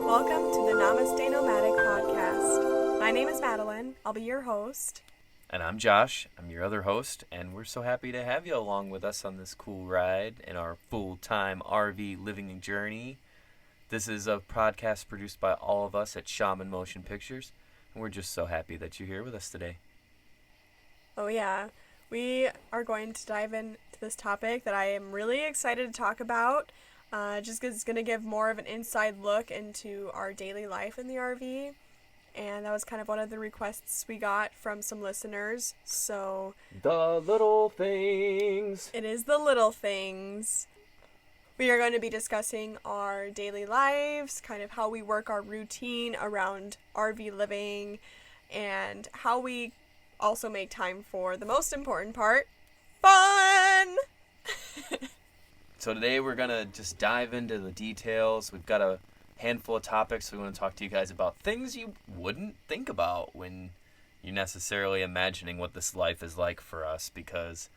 Welcome to the Namaste Nomadic podcast. My name is Madeline. I'll be your host. And I'm Josh. I'm your other host, and we're so happy to have you along with us on this cool ride in our full-time RV living journey. This is a podcast produced by all of us at Shaman Motion Pictures, and we're just so happy that you're here with us today. Oh yeah, we are going to dive into this topic that I am really excited to talk about. Just because it's going to give more of an inside look into our daily life in the RV. And that was kind of one of the requests we got from some listeners. So the little things. It is the little things. We are going to be discussing our daily lives, kind of how we work our routine around RV living, and how we also make time for the most important part, fun! So today we're going to just dive into the details. We've got a handful of topics we want to talk to you guys about. Things you wouldn't think about when you're necessarily imagining what this life is like for us, because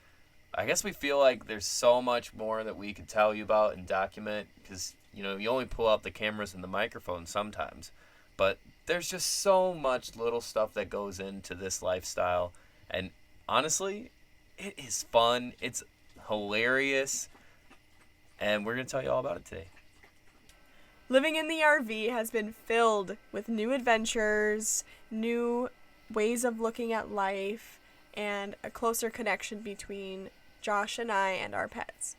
I guess we feel like there's so much more that we could tell you about and document, because, you know, you only pull out the cameras and the microphone sometimes. But there's just so much little stuff that goes into this lifestyle. And honestly, it is fun. It's hilarious. And we're going to tell you all about it today. Living in the RV has been filled with new adventures, new ways of looking at life, and a closer connection between Josh and I and our pets.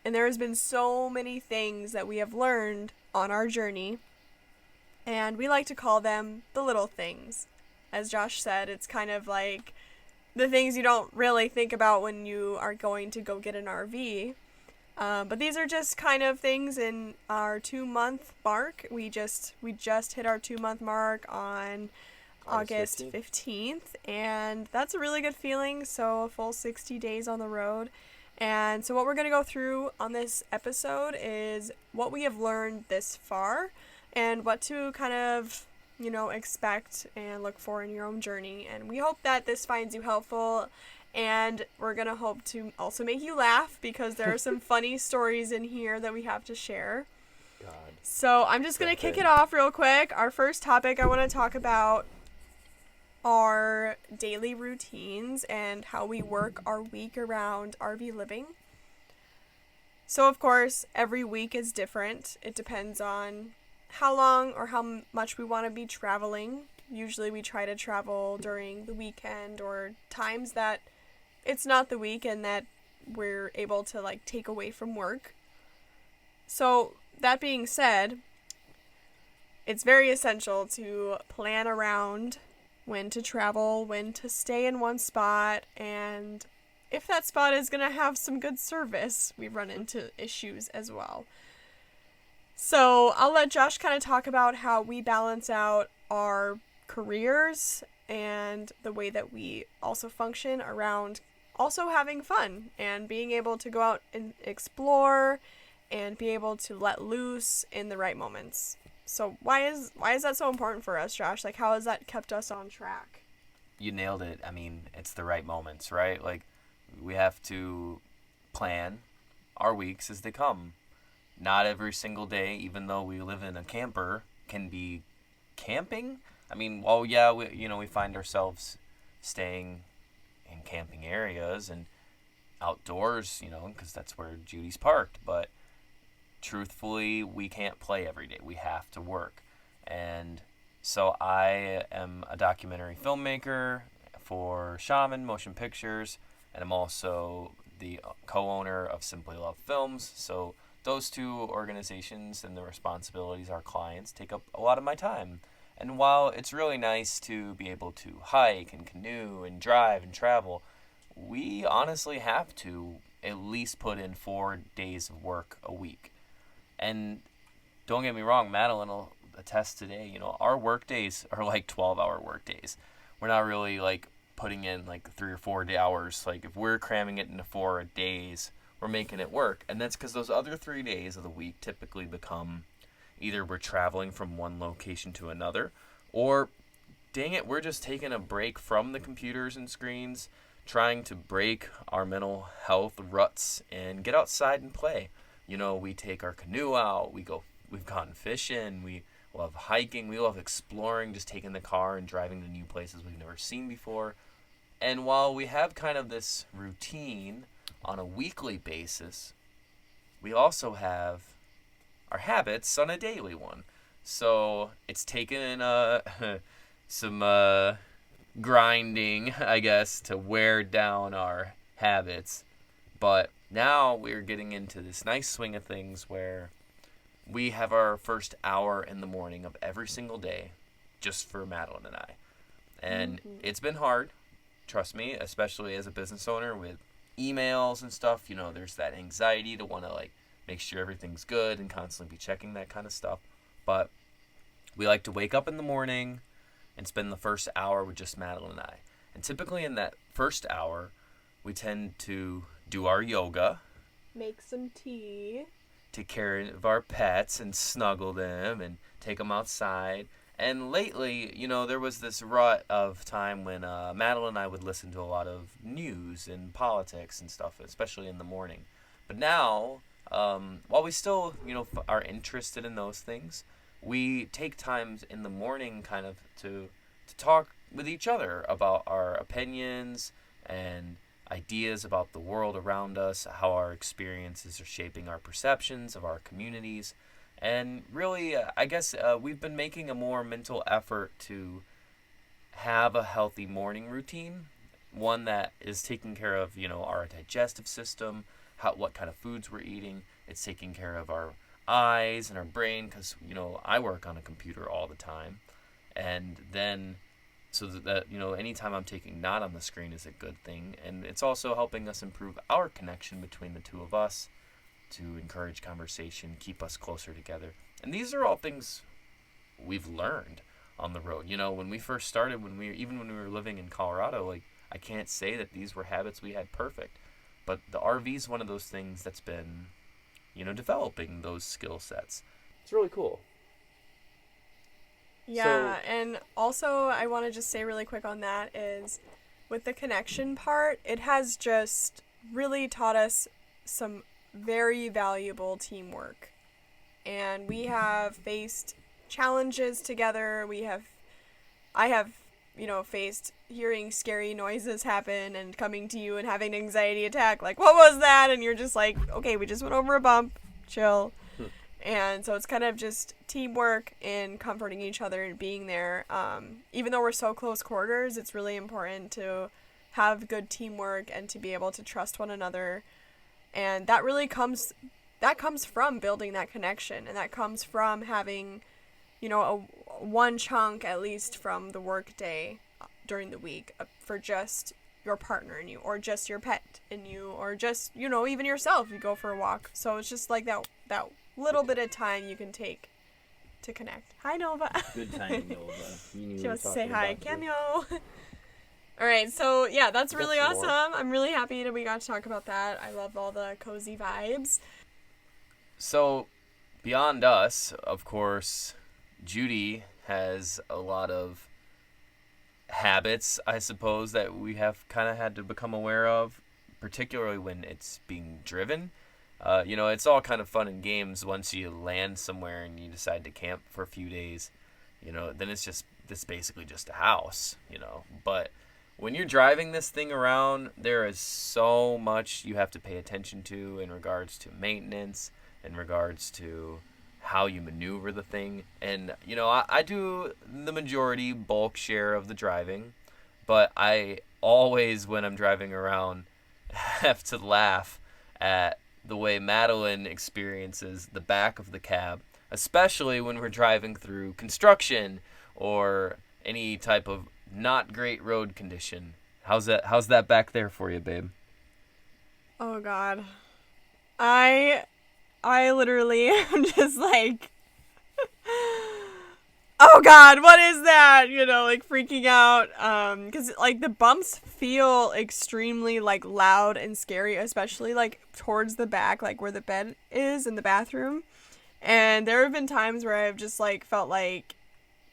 And there has been so many things that we have learned on our journey, and we like to call them the little things. As Josh said, it's kind of like the things you don't really think about when you are going to go get an RV. But these are just kind of things in our 2-month mark. We just hit our 2-month mark on August 15th, and that's a really good feeling. So a full 60 days on the road. And so what we're going to go through on this episode is what we have learned this far and what to kind of, expect and look for in your own journey. And we hope that this finds you helpful. And we're going to hope to also make you laugh, because there are some funny stories in here that we have to share. God. So I'm just going to kick it off real quick. Our first topic I want to talk about are daily routines and how we work our week around RV living. So, of course, every week is different. It depends on how long or how much we want to be traveling. Usually we try to travel during the weekend or times that it's not the weekend that we're able to take away from work. So that being said, it's very essential to plan around when to travel, when to stay in one spot, and if that spot is going to have some good service, we run into issues as well. So I'll let Josh kind of talk about how we balance out our careers and the way that we also function around also having fun and being able to go out and explore and be able to let loose in the right moments. So why is that so important for us, Josh? How has that kept us on track? You nailed it. I mean, it's the right moments, right? We have to plan our weeks as they come. Not every single day, even though we live in a camper, can be camping. I mean, we find ourselves staying in camping areas and outdoors, because that's where Judy's parked. But truthfully, we can't play every day. We have to work. And so I am a documentary filmmaker for Shaman Motion Pictures, and I'm also the co-owner of Simply Love Films. So those two organizations and the responsibilities, our clients, take up a lot of my time. And while it's really nice to be able to hike and canoe and drive and travel, we honestly have to at least put in 4 days of work a week. And don't get me wrong, Madeline attest today, our work days are like 12-hour work days. We're not really like putting in like 3 or 4 hours. Like if we're cramming it into 4 days, we're making it work. And that's because those other 3 days of the week typically become either we're traveling from one location to another, or dang it, we're just taking a break from the computers and screens, trying to break our mental health ruts and get outside and play. We take our canoe out, we've gone fishing, we love hiking, we love exploring, just taking the car and driving to new places we've never seen before. And while we have kind of this routine on a weekly basis, we also have our habits on a daily one. So it's taken some grinding, I guess, to wear down our habits. But now we're getting into this nice swing of things where we have our first hour in the morning of every single day just for Madeline and I. And it's been hard, trust me, especially as a business owner with emails and stuff. There's that anxiety to want to make sure everything's good and constantly be checking that kind of stuff. But we like to wake up in the morning and spend the first hour with just Madeline and I. And typically in that first hour, we tend to do our yoga, make some tea, take care of our pets and snuggle them and take them outside. And lately, there was this rut of time when Madeline and I would listen to a lot of news and politics and stuff, especially in the morning. But now, while we still, are interested in those things, we take times in the morning kind of to talk with each other about our opinions and ideas about the world around us, how our experiences are shaping our perceptions of our communities. And really, I guess we've been making a more mental effort to have a healthy morning routine, one that is taking care of, our digestive system, what kind of foods we're eating. It's taking care of our eyes and our brain because, I work on a computer all the time. And then so that anytime I'm taking not on the screen is a good thing. And it's also helping us improve our connection between the two of us, to encourage conversation, keep us closer together. And these are all things we've learned on the road. When we first started, when we were living in Colorado, I can't say that these were habits we had perfect. But the RV is one of those things that's been, developing those skill sets. It's really cool. Yeah, and also I want to just say really quick on that is with the connection part, it has just really taught us some very valuable teamwork. And we have faced challenges together. I have, faced hearing scary noises happen and coming to you and having an anxiety attack. Like, what was that? And you're just like, okay, we just went over a bump. Chill. And so it's kind of just teamwork and comforting each other and being there. Even though we're so close quarters, it's really important to have good teamwork and to be able to trust one another. And that really comes from building that connection. And that comes from having, one chunk at least from the work day during the week for just your partner and you, or just your pet and you, or just, even yourself, you go for a walk. So it's just like that little bit of time you can take to connect. Hi, Nova. Good timing, Nova. She wants to say hi, Cameo. All right, so yeah, that's really awesome. I'm really happy that we got to talk about that. I love all the cozy vibes. So, beyond us, of course, Judy has a lot of habits, I suppose, that we have kind of had to become aware of, particularly when it's being driven. It's all kind of fun and games once you land somewhere and you decide to camp for a few days. Then it's basically just a house, But when you're driving this thing around, there is so much you have to pay attention to in regards to maintenance, in regards to how you maneuver the thing. And, I do the majority bulk share of the driving, but I always, when I'm driving around, have to laugh at the way Madeline experiences the back of the cab, especially when we're driving through construction or any type of not great road condition. How's that back there for you, babe? Oh God. I literally am just like oh God, what is that? You know, like freaking out. Because like the bumps feel extremely like loud and scary, especially like towards the back, like where the bed is in the bathroom. And there have been times where I've just like felt like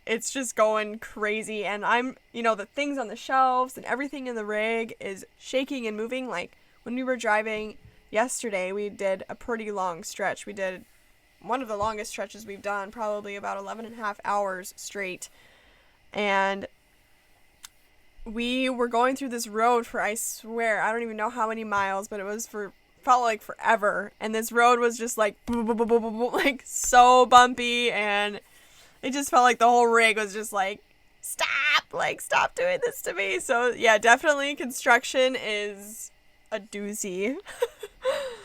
it's just going crazy, and the things on the shelves and everything in the rig is shaking and moving. Like when we were driving yesterday, we did a pretty long stretch. We did one of the longest stretches we've done, probably about 11 and a half hours straight. And we were going through this road for, I swear, I don't even know how many miles, but felt like forever. And this road was just like, like so bumpy, and it just felt like the whole rig was just like, stop doing this to me. So yeah, definitely construction is a doozy.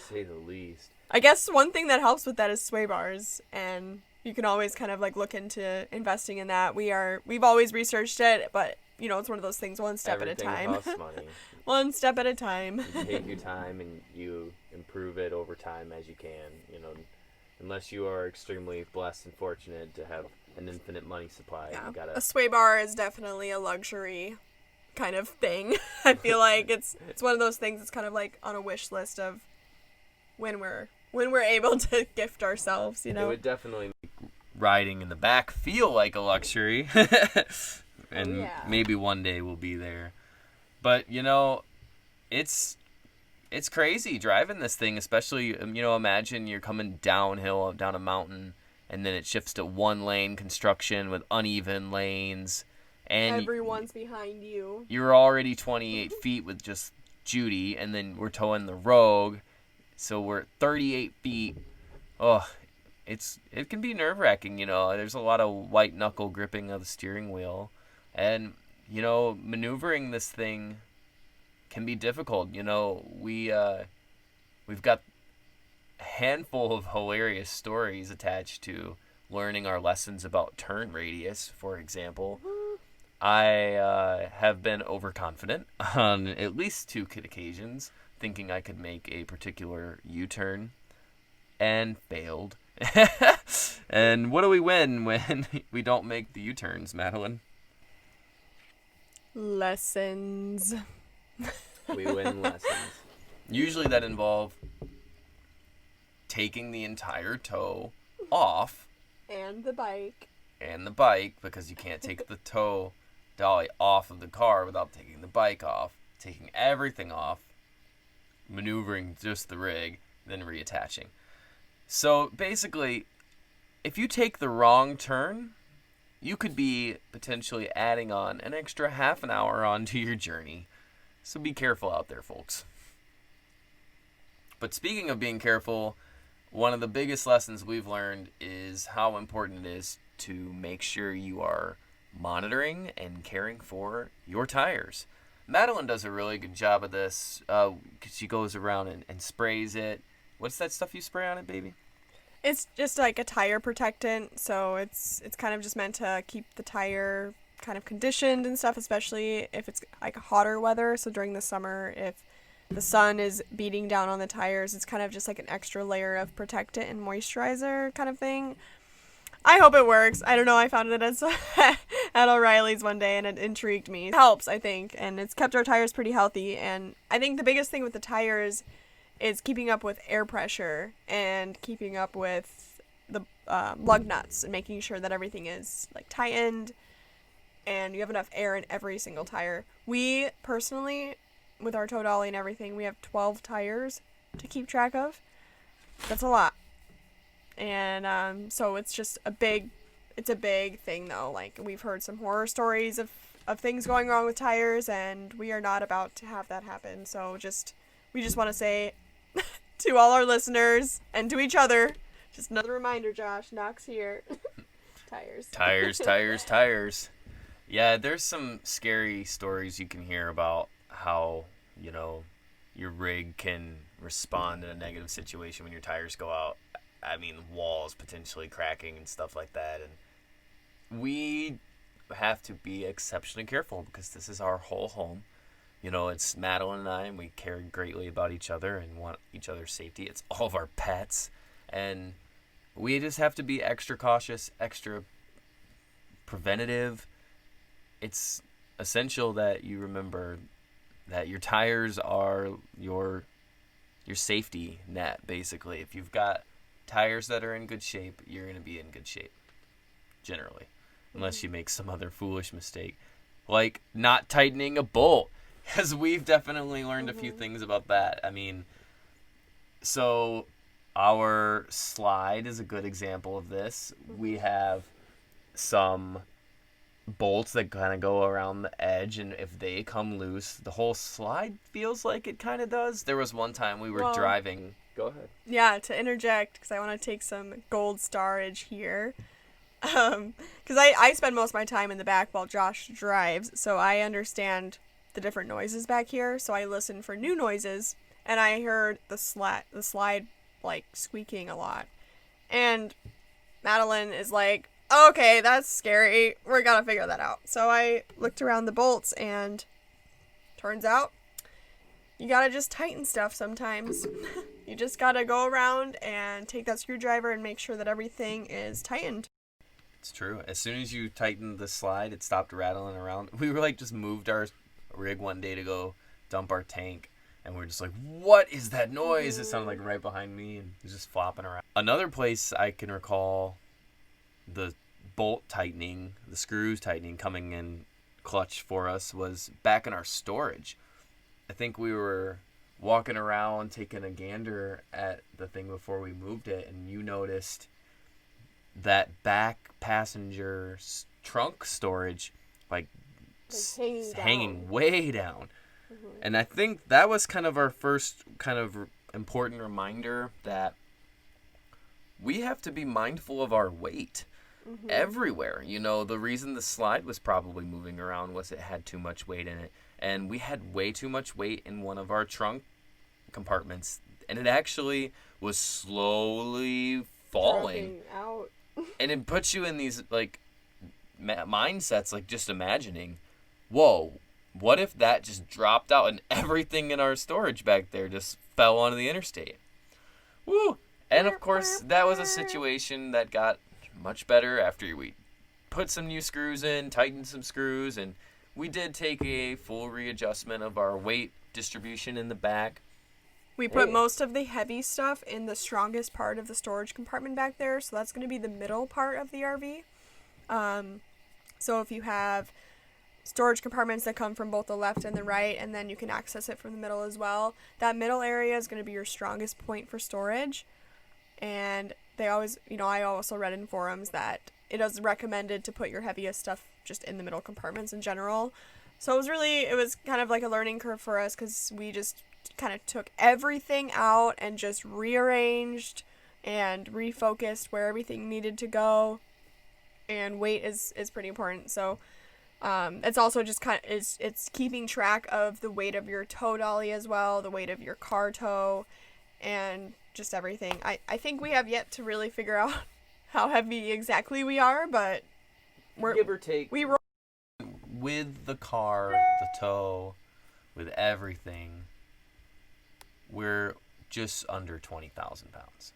Say the least. I guess one thing that helps with that is sway bars, and you can always kind of like look into investing in that. We've always researched it, but it's one of those things, one step Everything at a time. costs money. One step at a time. You take your time and you improve it over time as you can. Unless you are extremely blessed and fortunate to have an infinite money supply. Yeah. You gotta... A sway bar is definitely a luxury kind of thing. I feel like it's one of those things that's kind of like on a wish list of when we're able to gift ourselves, It would definitely make riding in the back feel like a luxury. And maybe one day we'll be there. But, it's crazy driving this thing, especially, imagine you're coming downhill, down a mountain, and then it shifts to one lane construction with uneven lanes. And everyone's behind you. You're already 28 feet with just Judy, and then we're towing the Rogue, so we're at 38 feet. Oh, it can be nerve-wracking, There's a lot of white-knuckle gripping of the steering wheel. And, maneuvering this thing can be difficult. We've got a handful of hilarious stories attached to learning our lessons about turn radius, for example. I have been overconfident on at least 2 occasions, thinking I could make a particular U-turn, and failed. And what do we win when we don't make the U-turns, Madeline? Lessons. We win lessons. Usually that involve taking the entire toe off. And the bike. Because you can't take the toe dolly off of the car without taking the bike off. Taking everything off. Maneuvering just the rig. Then reattaching. So basically, if you take the wrong turn, you could be potentially adding on an extra half an hour onto your journey. So be careful out there, folks. But speaking of being careful, one of the biggest lessons we've learned is how important it is to make sure you are monitoring and caring for your tires. Madeline does a really good job of this. She goes around and sprays it. What's that stuff you spray on it, baby? It's just like a tire protectant, so it's kind of just meant to keep the tire kind of conditioned and stuff, especially if it's like hotter weather. So during the summer, if the sun is beating down on the tires, it's kind of just like an extra layer of protectant and moisturizer kind of thing. I hope it works. I don't know. I found it at O'Reilly's one day, and it intrigued me. It helps, I think, and it's kept our tires pretty healthy. And I think the biggest thing with the tires is keeping up with air pressure and keeping up with the lug nuts and making sure that everything is like tightened and you have enough air in every single tire. We personally, with our tow dolly and everything, we have 12 tires to keep track of. That's a lot. And so it's just a big thing though. Like, we've heard some horror stories of things going wrong with tires, and we are not about to have that happen. So we just want to say to all our listeners and to each other, just another reminder, Josh, Knox here. Tires. Yeah, there's some scary stories you can hear about how, your rig can respond in a negative situation when your tires go out. I mean, walls potentially cracking and stuff like that. And we have to be exceptionally careful because this is our whole home. It's Madeline and I, and we care greatly about each other and want each other's safety. It's all of our pets. And we just have to be extra cautious, extra preventative. It's essential that you remember that your tires are your safety net, basically. If you've got tires that are in good shape, you're going to be in good shape, generally, unless you make some other foolish mistake, like not tightening a bolt, because we've definitely learned a few things about that. I mean, so our slide is a good example of this. We have some bolts that kind of go around the edge, and if they come loose, the whole slide feels like it kind of does. There was one time we were driving. Go ahead. Yeah, to interject, because I want to take some gold starage here. Because I spend most of my time in the back while Josh drives, so I understand the different noises back here. So I listen for new noises, and I heard the slide like squeaking a lot. And Madeline is like, okay, that's scary. We're gonna figure that out. So I looked around the bolts, and turns out you gotta just tighten stuff sometimes. You just gotta go around and take that screwdriver and make sure that everything is tightened. It's true. As soon as you tightened the slide, it stopped rattling around. We were like, just moved our rig one day to go dump our tank, and we're just like, what is that noise? It sounded like right behind me, and it was just flopping around. Another place I can recall the bolt tightening, the screws tightening coming in clutch for us was back in our storage. I think we were walking around taking a gander at the thing before we moved it, and you noticed that back passenger trunk storage like hanging way down. And I think that was kind of our first kind of important reminder that we have to be mindful of our weight everywhere. You know, the reason the slide was probably moving around was it had too much weight in it, and we had way too much weight in one of our trunk compartments, and it actually was slowly falling out. And it puts you in these like mindsets, like just imagining, whoa, what if that just dropped out and everything in our storage back there just fell onto the interstate? Woo! And of course, that was a situation that got much better after we put some new screws in, tightened some screws, and we did take a full readjustment of our weight distribution in the back. We put most of the heavy stuff in the strongest part of the storage compartment back there, so that's going to be the middle part of the RV. So if you have storage compartments that come from both the left and the right, and then you can access it from the middle as well, that middle area is going to be your strongest point for storage. And they always, I also read in forums that it is recommended to put your heaviest stuff just in the middle compartments in general. So it was kind of like a learning curve for us, because we just kind of took everything out and just rearranged and refocused where everything needed to go. And weight is pretty important. So it's also just it's keeping track of the weight of your tow dolly as well, the weight of your car tow, and just everything. I think we have yet to really figure out how heavy exactly we are, but we're give or take. We roll with the car, the tow, with everything. We're just under 20,000 pounds.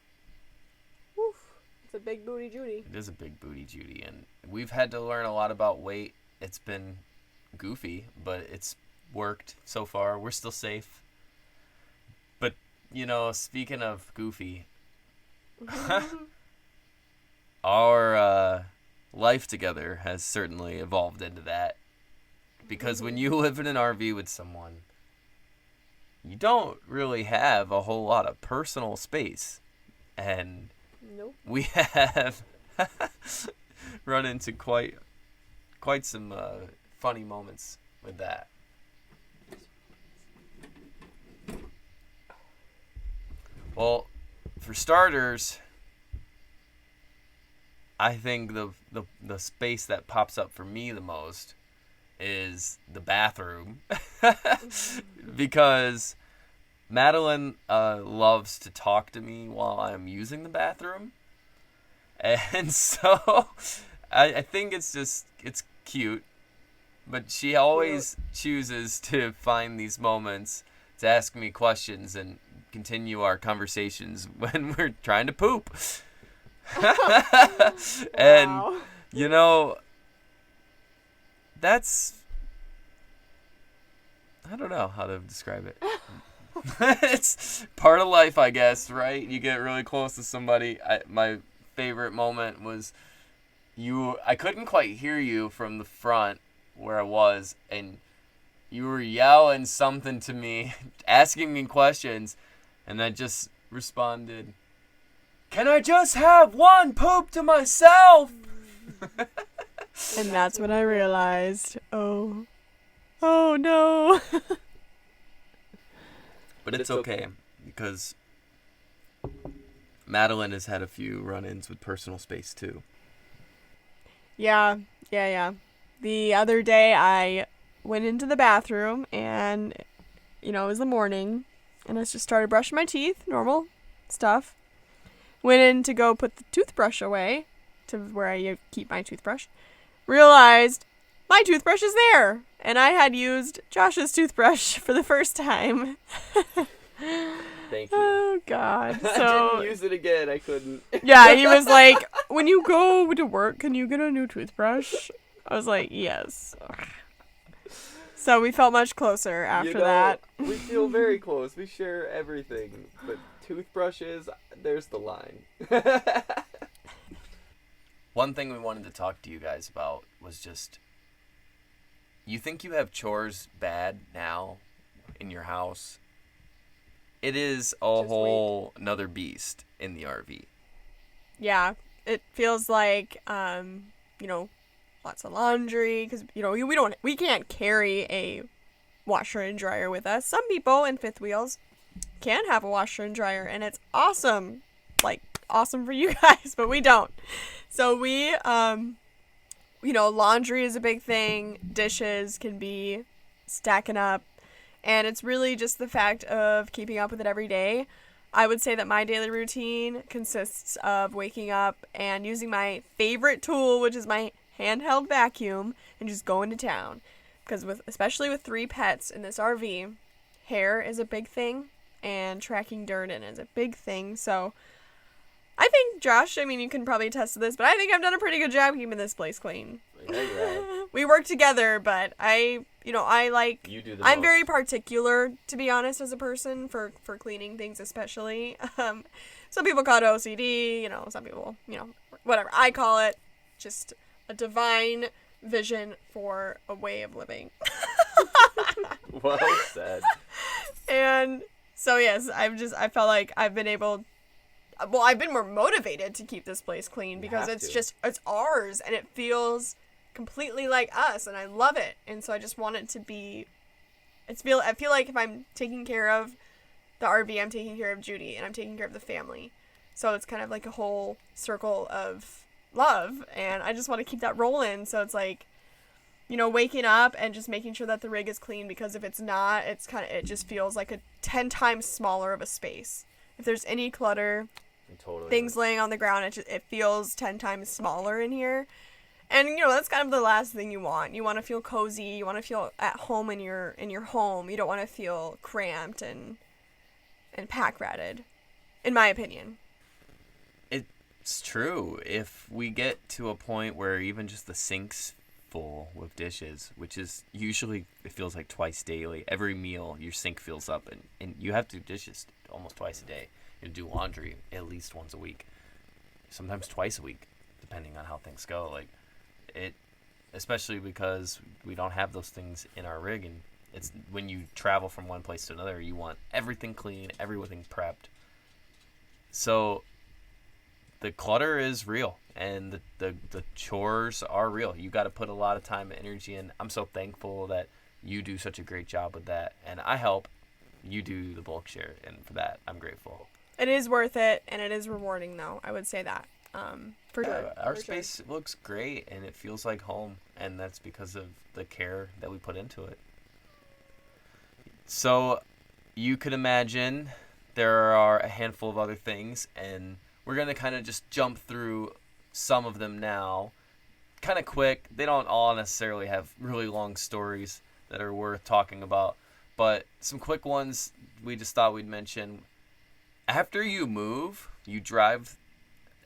Woof. It's a big booty Judy. It is a big booty Judy, and we've had to learn a lot about weight. It's been goofy, but it's worked so far. We're still safe. But, speaking of goofy, our life together has certainly evolved into that. Because when you live in an RV with someone, you don't really have a whole lot of personal space. And nope. We have run into quite some funny moments with that. Well, for starters, I think the space that pops up for me the most is the bathroom. Because Madeline loves to talk to me while I'm using the bathroom. And so I think it's cute. But she always chooses to find these moments to ask me questions and continue our conversations when we're trying to poop. And, that's, I don't know how to describe it. It's part of life, I guess, right? You get really close to somebody. My favorite moment was I couldn't quite hear you from the front where I was, and you were yelling something to me, asking me questions, and I just responded, "Can I just have one poop to myself?" And that's when I realized, oh no. But it's okay, because Madeline has had a few run-ins with personal space, too. Yeah. The other day I went into the bathroom and, it was the morning and I just started brushing my teeth, normal stuff. Went in to go put the toothbrush away to where I keep my toothbrush. Realized my toothbrush is there and I had used Josh's toothbrush for the first time. Thank you. Oh, God. So, I didn't use it again. I couldn't. Yeah, he was like, when you go to work, can you get a new toothbrush? I was like, yes. So we felt much closer after that. We feel very close. We share everything. But toothbrushes, there's the line. One thing we wanted to talk to you guys about was just, you think you have chores bad now in your house? It is whole another beast in the RV. Yeah, it feels like, lots of laundry because, we can't carry a washer and dryer with us. Some people in fifth wheels can have a washer and dryer and it's awesome. Like, awesome for you guys, but we don't. So we, laundry is a big thing. Dishes can be stacking up. And it's really just the fact of keeping up with it every day. I would say that my daily routine consists of waking up and using my favorite tool, which is my handheld vacuum, and just going to town. Because especially with 3 pets in this RV, hair is a big thing, and tracking dirt in is a big thing. So I think, Josh, you can probably attest to this, but I think I've done a pretty good job keeping this place clean. Yeah, you have. We work together, but I like, You do the I'm most. very particular, to be honest, as a person for cleaning things, especially. Some people call it OCD, some people, whatever. I call it just a divine vision for a way of living. Well said. And so, yes, I felt like I've been more motivated to keep this place clean because it's ours and it feels completely like us and I love it. And so I just want it to be, I feel like if I'm taking care of the RV, I'm taking care of Judy and I'm taking care of the family. So it's kind of like a whole circle of love and I just want to keep that rolling. So it's like, waking up and just making sure that the rig is clean, because if it's not, it just feels like a 10 times smaller of a space. If there's any clutter, Totally. things laying on the ground, it feels 10 times smaller in here. And that's kind of the last thing you want. You want to feel cozy. You want to feel at home in your home. You don't want to feel cramped and pack ratted, in my opinion. It's true. If we get to a point where even just the sink's full with dishes, which is usually, it feels like twice daily. Every meal, your sink fills up, and you have to do dishes almost twice a day. You do laundry at least once a week, sometimes twice a week, depending on how things go. Like it, especially because we don't have those things in our rig, and it's when you travel from one place to another, you want everything clean, everything prepped. So the clutter is real, and the chores are real. You got to put a lot of time and energy in. I'm so thankful that you do such a great job with that, and I help. You do the bulk share, and for that, I'm grateful. It is worth it, and it is rewarding, though. I would say that. For sure. Our space looks great, and it feels like home, and that's because of the care that we put into it. So you could imagine there are a handful of other things, and we're going to kind of just jump through some of them now. Kind of quick. They don't all necessarily have really long stories that are worth talking about, but some quick ones we just thought we'd mention. After you move, you drive,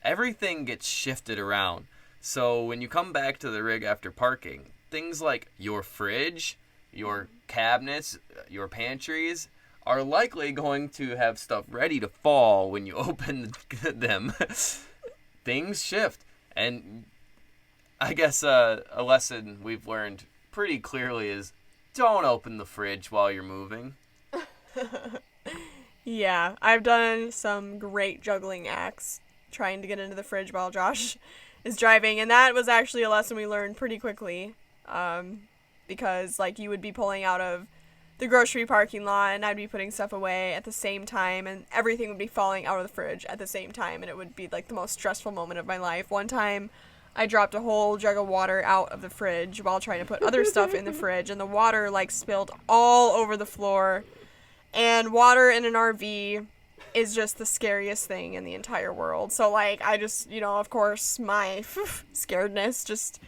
everything gets shifted around. So when you come back to the rig after parking, things like your fridge, your cabinets, your pantries are likely going to have stuff ready to fall when you open them. Things shift. And I guess a lesson we've learned pretty clearly is don't open the fridge while you're moving. Yeah, I've done some great juggling acts trying to get into the fridge while Josh is driving, and that was actually a lesson we learned pretty quickly, because like you would be pulling out of the grocery parking lot and I'd be putting stuff away at the same time, and everything would be falling out of the fridge at the same time, and it would be like the most stressful moment of my life. One time I dropped a whole jug of water out of the fridge while trying to put other stuff in the fridge, and the water like spilled all over the floor. And water in an RV is just the scariest thing in the entire world. So, like, I just, of course, my scaredness just,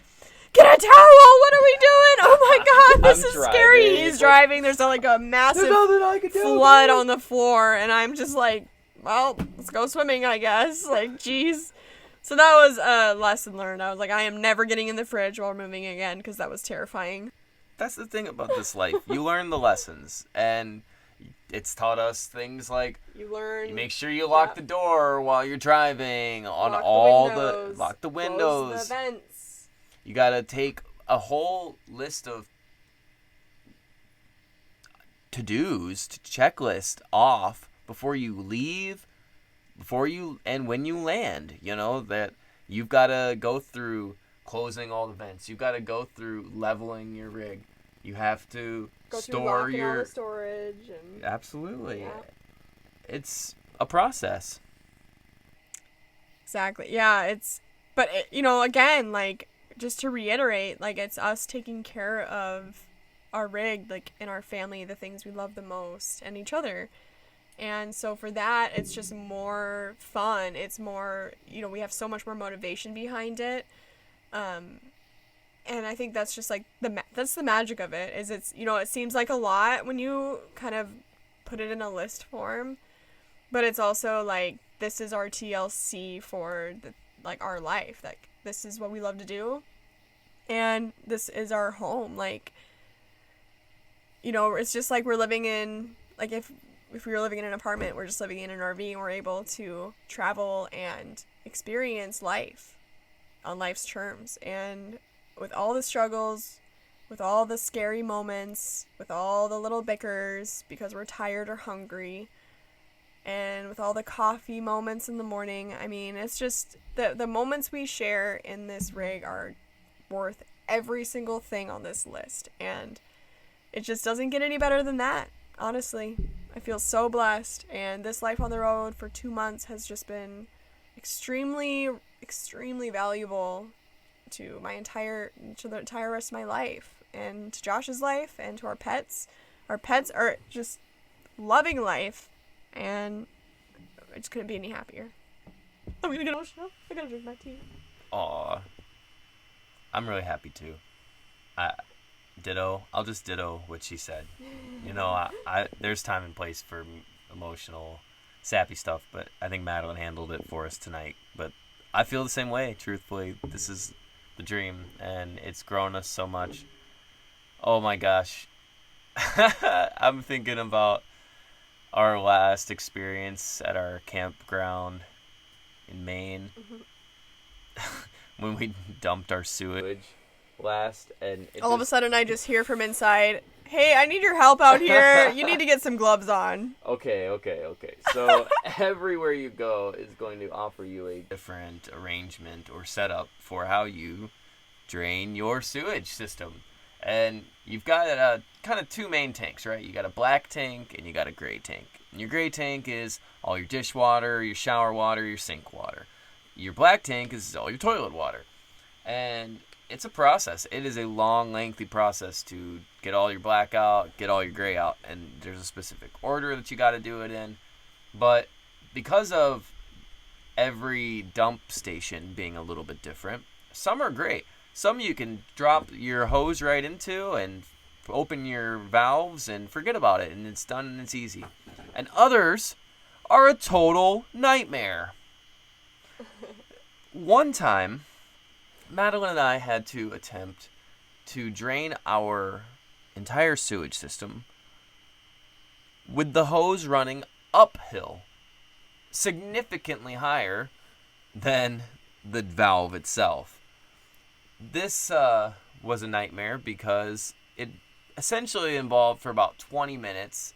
get a towel! What are we doing? Oh my god, this is scary. He's driving. There's like a massive flood on the floor. And I'm just like, well, let's go swimming, I guess. Like, jeez. So that was a lesson learned. I was like, I am never getting in the fridge while moving again, because that was terrifying. That's the thing about this life. You learn the lessons, and it's taught us things like you make sure you lock the door while you're driving on lock the windows, close the vents. You gotta take a whole list of to-dos, checklist off before you leave, and when you land. That you've gotta go through closing all the vents. You've gotta go through leveling your rig. You have to store your all the storage. And absolutely. Yeah. It's a process. Exactly. Yeah, but again, like, just to reiterate, like, it's us taking care of our rig, like, in our family, the things we love the most, and each other. And so for that, it's just more fun. It's more, we have so much more motivation behind it. And I think that's just like that's the magic of it, is it's, it seems like a lot when you kind of put it in a list form, but it's also like, this is our TLC for our life. Like, this is what we love to do, and this is our home. Like, it's just like we're living in, like, if we were living in an apartment, we're just living in an RV, and we're able to travel and experience life on life's terms. And with all the struggles, with all the scary moments, with all the little bickers because we're tired or hungry, and with all the coffee moments in the morning, I mean, it's just the moments we share in this rig are worth every single thing on this list. And it just doesn't get any better than that, honestly. I feel so blessed, and this life on the road for 2 months has just been extremely, extremely valuable to the entire rest of my life, and to Josh's life, and to our pets. Our pets are just loving life, and I just couldn't be any happier. I'm gonna get emotional. I gotta drink my tea. Aw. I'm really happy too. I'll just ditto what she said. There's time and place for emotional, sappy stuff, but I think Madeline handled it for us tonight. But I feel the same way, truthfully. This is the dream, and it's grown us so much. Oh my gosh. I'm thinking about our last experience at our campground in Maine. When we dumped our sewage last, and all of a sudden I just hear from inside, hey, I need your help out here. You need to get some gloves on. Okay. So everywhere you go is going to offer you a different arrangement or setup for how you drain your sewage system. And you've got kind of two main tanks, right? You got a black tank and you got a gray tank. And your gray tank is all your dishwater, your shower water, your sink water. Your black tank is all your toilet water. And it's a process. It is a long, lengthy process to get all your black out, get all your gray out, and there's a specific order that you got to do it in. But because of every dump station being a little bit different, some are great. Some you can drop your hose right into and open your valves and forget about it, and it's done and it's easy. And others are a total nightmare. One time, Madeline and I had to attempt to drain our entire sewage system with the hose running uphill, significantly higher than the valve itself. This was a nightmare because it essentially involved, for about 20 minutes,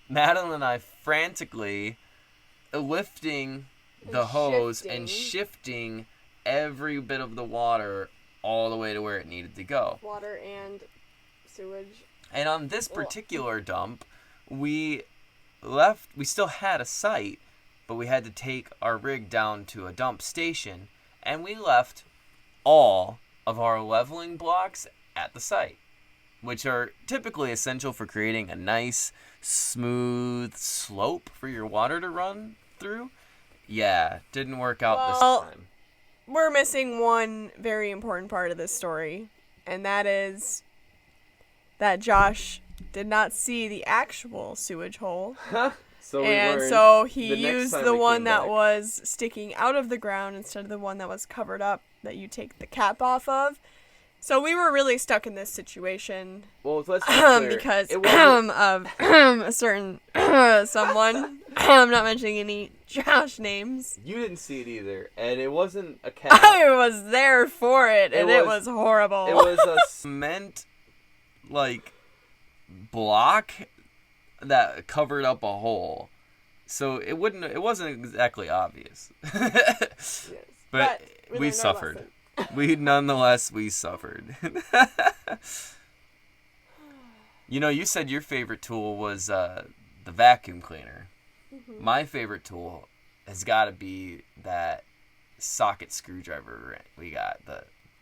Madeline and I frantically lifting the hose and shifting every bit of the water all the way to where it needed to go. Water and sewage. And on this particular dump, we still had a site, but we had to take our rig down to a dump station, and we left all of our leveling blocks at the site, which are typically essential for creating a nice, smooth slope for your water to run through. Yeah, didn't work out this time. We're missing one very important part of this story, and that is that Josh did not see the actual sewage hole. So he used the one that was sticking out of the ground instead of the one that was covered up that you take the cap off of. So we were really stuck in this situation. Well, let's be clear. Because of a certain someone. I'm not mentioning any Josh names. You didn't see it either, and it wasn't a cap. I was there for it, and it was horrible. It was a cement, block that covered up a hole, so it wasn't exactly obvious. Yes. But we suffered. Nonetheless, we suffered. You said your favorite tool was the vacuum cleaner. Mm-hmm. My favorite tool has got to be that socket screwdriver we got,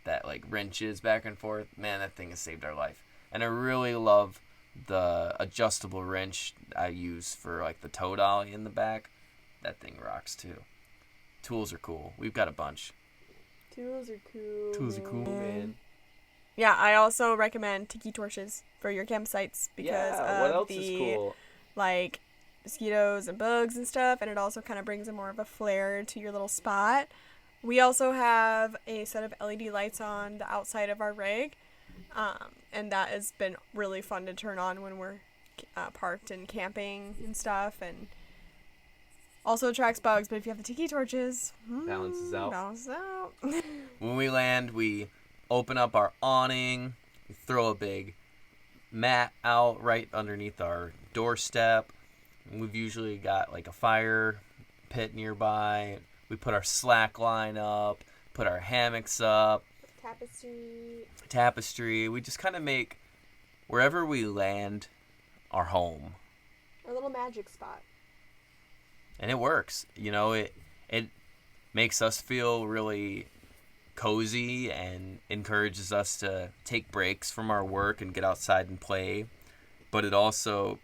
that wrenches back and forth. Man, that thing has saved our life. And I really love the adjustable wrench I use for the toe dolly in the back. That thing rocks too. Tools are cool. We've got a bunch. Tools are cool. Tools are cool, man. Yeah, I also recommend tiki torches for your campsites because what else of is the cool? Mosquitoes and bugs and stuff, and it also kind of brings more of a flare to your little spot. We also have a set of LED lights on the outside of our rig, and that has been really fun to turn on when we're parked and camping and stuff, and also attracts bugs, but if you have the tiki torches, balances out. When we land, we open up our awning, we throw a big mat out right underneath our doorstep. We've usually got a fire pit nearby. We put our slack line up, put our hammocks up. Tapestry. We just kind of make wherever we land our home. Our little magic spot. And it works. It makes us feel really cozy and encourages us to take breaks from our work and get outside and play. But it also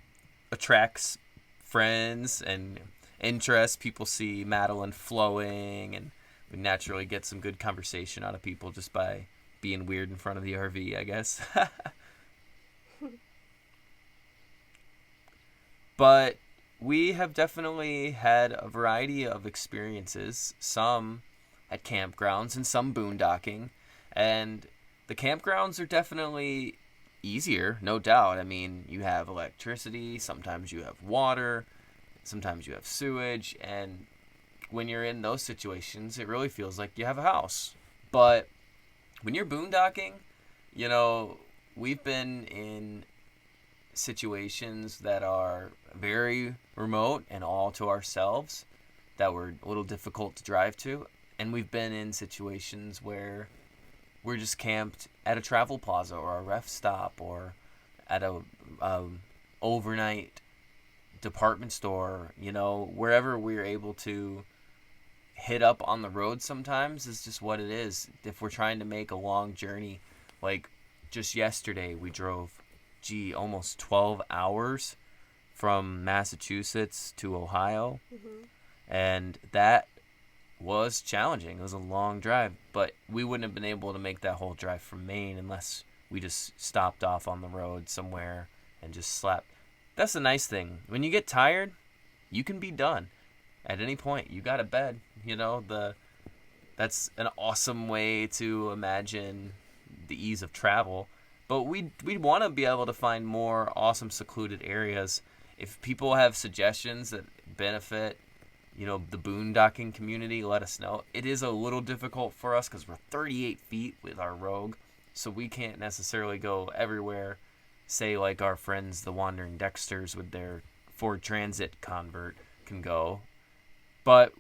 attracts friends and interest. People see Madeline flowing, and we naturally get some good conversation out of people just by being weird in front of the RV, I guess. But we have definitely had a variety of experiences, some at campgrounds and some boondocking. And the campgrounds are definitely easier, no doubt. I mean, you have electricity, sometimes you have water, sometimes you have sewage, and when you're in those situations, it really feels like you have a house. But when you're boondocking, we've been in situations that are very remote and all to ourselves that were a little difficult to drive to, and we've been in situations where we're just camped at a travel plaza or a ref stop or at a overnight department store, wherever we're able to hit up on the road sometimes is just what it is. If we're trying to make a long journey, just yesterday we drove almost 12 hours from Massachusetts to Ohio. Mm-hmm. And that was challenging. It was a long drive, but we wouldn't have been able to make that whole drive from Maine unless we just stopped off on the road somewhere and just slept. That's the nice thing. When you get tired, you can be done at any point. You got a bed, that's an awesome way to imagine the ease of travel. But we'd want to be able to find more awesome secluded areas. If people have suggestions that benefit, the boondocking community, let us know. It is a little difficult for us because we're 38 feet with our Rogue, so we can't necessarily go everywhere, say like our friends, the Wandering Dexters, with their Ford Transit convert can go. But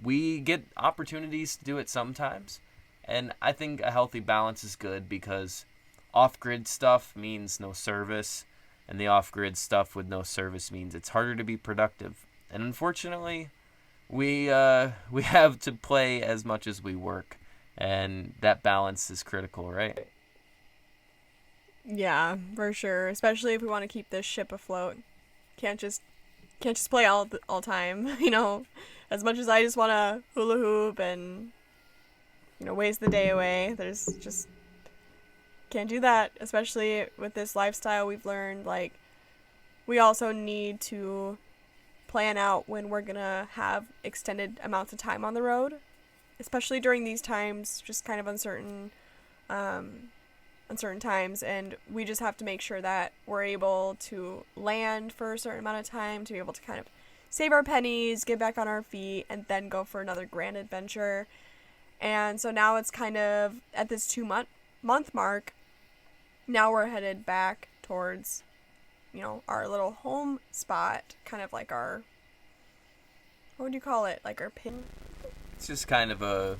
we get opportunities to do it sometimes, and I think a healthy balance is good because off-grid stuff means no service, and the off-grid stuff with no service means it's harder to be productive. And unfortunately, we have to play as much as we work, and that balance is critical, right? Yeah, for sure. Especially if we want to keep this ship afloat. Can't just play all time. As much as I just want to hula hoop and waste the day away, there's just can't do that. Especially with this lifestyle, we've learned like we also need to plan out when we're gonna have extended amounts of time on the road, especially during these times, just kind of uncertain times, and we just have to make sure that we're able to land for a certain amount of time to be able to kind of save our pennies, get back on our feet, and then go for another grand adventure. And so now it's kind of at this 2-month mark. Now we're headed back towards our little home spot, kind of like our, what would you call it? Like our pin? It's just kind of a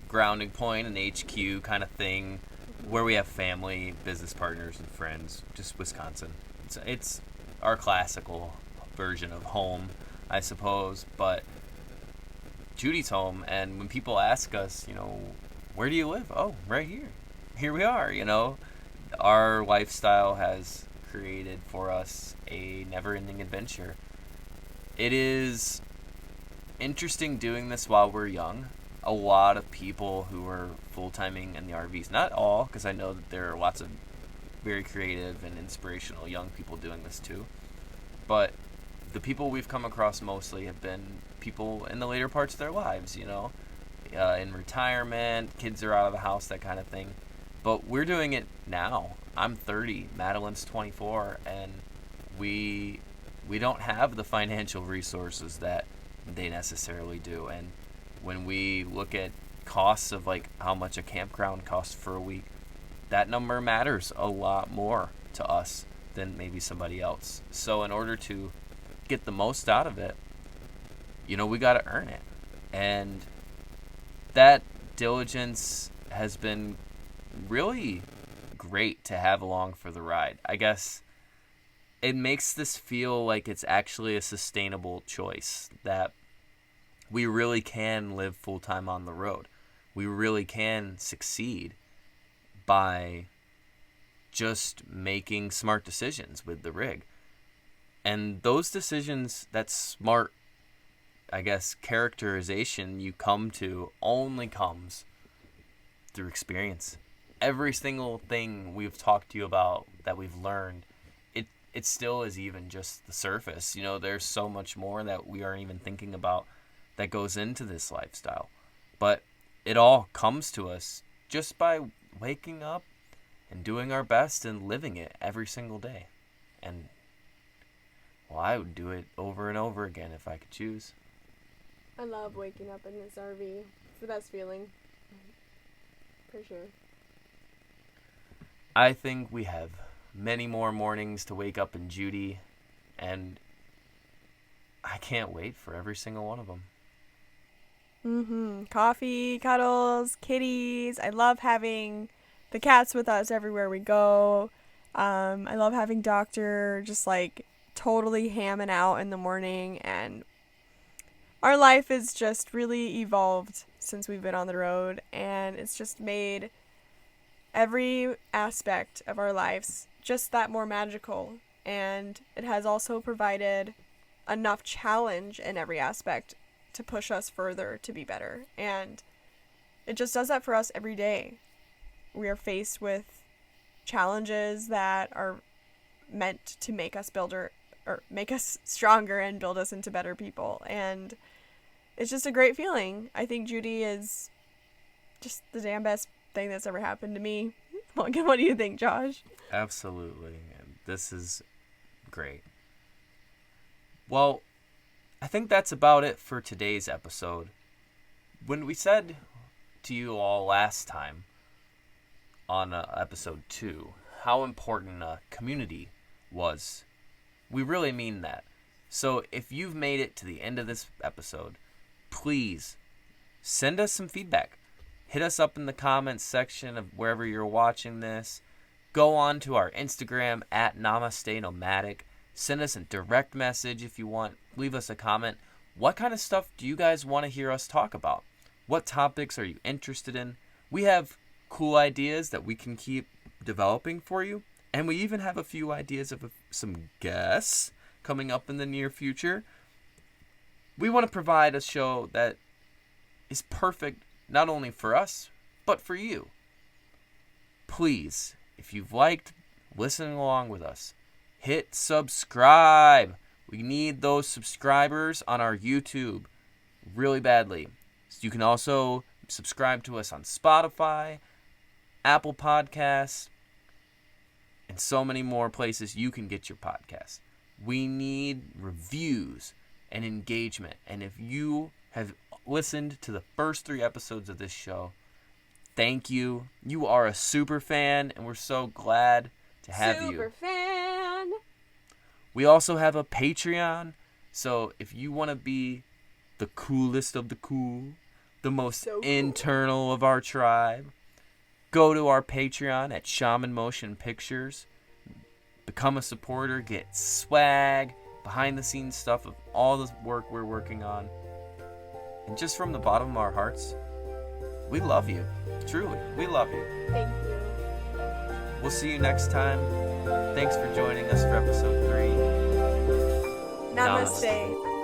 grounding point, an HQ kind of thing, where we have family, business partners, and friends. Just Wisconsin. It's our classical version of home, I suppose. But Judy's home, and when people ask us, where do you live? Oh, right here. Here we are. Our lifestyle has created for us a never-ending adventure. It is interesting doing this while we're young. A lot of people who are full-timing in the RVs, not all, because I know that there are lots of very creative and inspirational young people doing this too, but the people we've come across mostly have been people in the later parts of their lives, in retirement, kids are out of the house, that kind of thing. But we're doing it now. I'm 30, Madeline's 24, and we don't have the financial resources that they necessarily do. And when we look at costs of like how much a campground costs for a week, that number matters a lot more to us than maybe somebody else. So in order to get the most out of it, we got to earn it. And that diligence has been really great to have along for the ride. I guess it makes this feel like it's actually a sustainable choice, that we really can live full-time on the road. We really can succeed by just making smart decisions with the rig. And those decisions, that smart, I guess, characterization you come to only comes through experience. Every single thing we've talked to you about that we've learned, it still is even just the surface. There's so much more that we aren't even thinking about that goes into this lifestyle. But it all comes to us just by waking up and doing our best and living it every single day. And, well, I would do it over and over again if I could choose. I love waking up in this RV. It's the best feeling. For sure. I think we have many more mornings to wake up in Judy, and I can't wait for every single one of them. Coffee, cuddles, kitties. I love having the cats with us everywhere we go. I love having Doctor just like totally hamming out in the morning, and our life is just really evolved since we've been on the road, and it's just made every aspect of our lives just that more magical. And it has also provided enough challenge in every aspect to push us further to be better. And it just does that for us every day. We are faced with challenges that are meant to make us make us stronger and build us into better people. And it's just a great feeling. I think Judy is just the damn best thing that's ever happened to me. What do you think, Josh? Absolutely. And this is great. Well, I think that's about it for today's episode. When we said to you all last time on episode 2 how important a community was, we really mean that. So if you've made it to the end of this episode, please send us some feedback. Hit us up in the comments section of wherever you're watching this. Go on to our Instagram at Namaste Nomadic. Send us a direct message if you want. Leave us a comment. What kind of stuff do you guys want to hear us talk about? What topics are you interested in? We have cool ideas that we can keep developing for you. And we even have a few ideas of some guests coming up in the near future. We want to provide a show that is perfect not only for us, but for you. Please, if you've liked listening along with us, hit subscribe. We need those subscribers on our YouTube really badly. So you can also subscribe to us on Spotify, Apple Podcasts, and so many more places you can get your podcasts. We need reviews and engagement. And if you have listened to the first 3 episodes of this show, thank you. You are a super fan, and we're so glad to have you. Super fan. We also have a Patreon. So if you want to be the coolest of the cool, the most So cool. internal of our tribe, go to our Patreon at Shaman Motion Pictures. Become a supporter, get swag, behind the scenes stuff of all the work we're working on. And just from the bottom of our hearts, we love you. Truly, we love you. Thank you. We'll see you next time. Thanks for joining us for episode 3. Namaste.